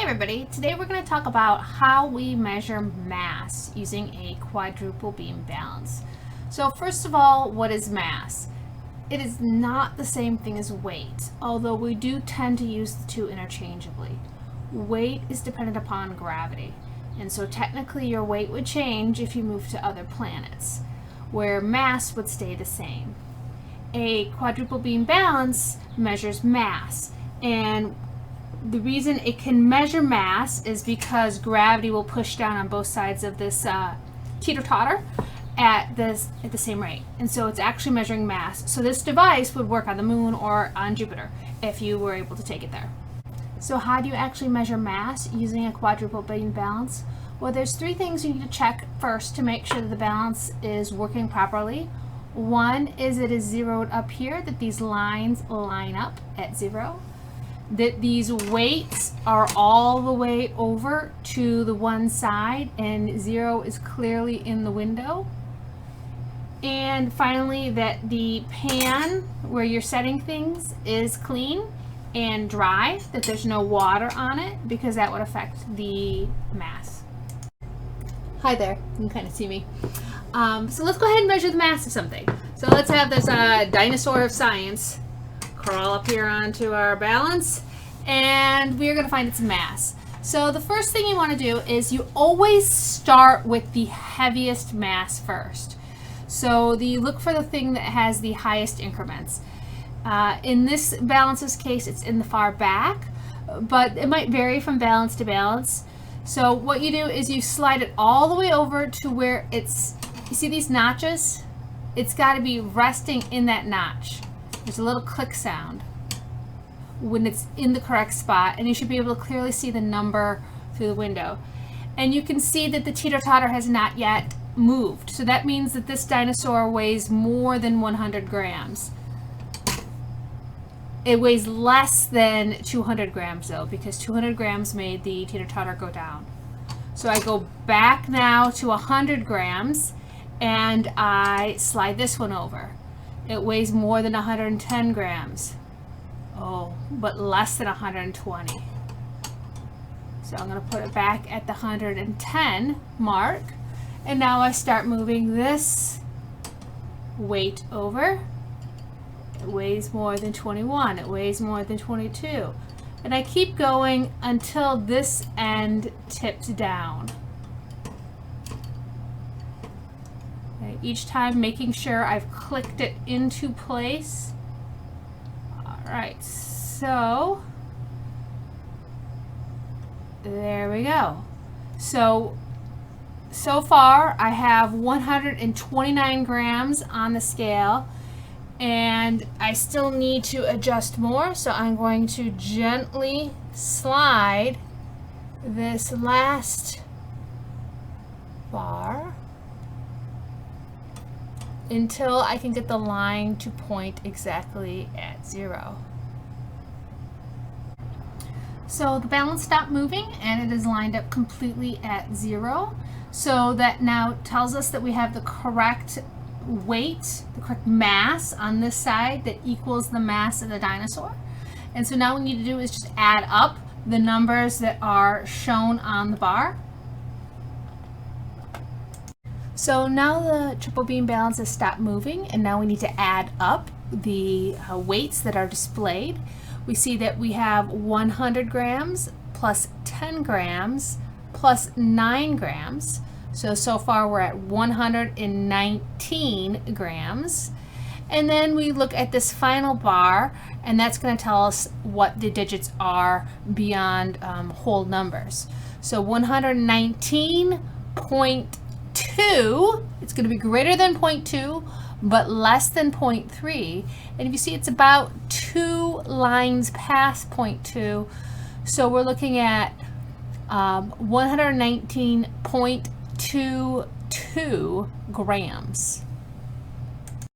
everybody, today we're going to talk about how we measure mass using a quadruple beam balance. So first of all, what is mass? It is not the same thing as weight, although we do tend to use the two interchangeably. Weight is dependent upon gravity, and so technically your weight would change if you moved to other planets, where mass would stay the same. A quadruple beam balance measures mass, and the reason it can measure mass is because gravity will push down on both sides of this teeter-totter at the same rate, and so it's actually measuring mass. So this device would work on the moon or on Jupiter if you were able to take it there. So how do you actually measure mass using a quadruple beam balance? Well, there's three things you need to check first to make sure that the balance is working properly. One is it is zeroed up here, that these lines line up at 0. That these weights are all the way over to the one side and 0 is clearly in the window. And finally, that the pan where you're setting things is clean and dry, that there's no water on it, because that would affect the mass. Hi there, you can kind of see me. So let's go ahead and measure the mass of something. So let's have this dinosaur of science crawl up here onto our balance, and we're going to find its mass. So the first thing you want to do is you always start with the heaviest mass first. So you look for the thing that has the highest increments. In this balance's case, it's in the far back, but it might vary from balance to balance. So what you do is you slide it all the way over to where it's, you see these notches? It's got to be resting in that notch. There's a little click sound when it's in the correct spot, and you should be able to clearly see the number through the window. And you can see that the teeter-totter has not yet moved. So that means that this dinosaur weighs more than 100 grams. It weighs less than 200 grams though, because 200 grams made the teeter-totter go down. So I go back now to 100 grams and I slide this one over. It weighs more than 110 grams. Oh, but less than 120. So I'm going to put it back at the 110 mark. And now I start moving this weight over. It weighs more than 21. It weighs more than 22. And I keep going until this end tips down. Okay, each time making sure I've clicked it into place. Alright, so there we go. So far I have 129 grams on the scale, and I still need to adjust more, so I'm going to gently slide this last bar until I can get the line to point exactly at 0. So the balance stopped moving and it is lined up completely at 0. So that now tells us that we have the correct weight, the correct mass on this side that equals the mass of the dinosaur. And so now what we need to do is just add up the numbers that are shown on the bar. So now the triple beam balance has stopped moving, and now we need to add up the weights that are displayed. We see that we have 100 grams plus 10 grams plus 9 grams. So far we're at 119 grams. And then we look at this final bar, and that's going to tell us what the digits are beyond whole numbers. So 119.2, it's going to be greater than 0.2, but less than 0.3. And if you see, it's about 2 lines past 0.2. So we're looking at 119.22 grams.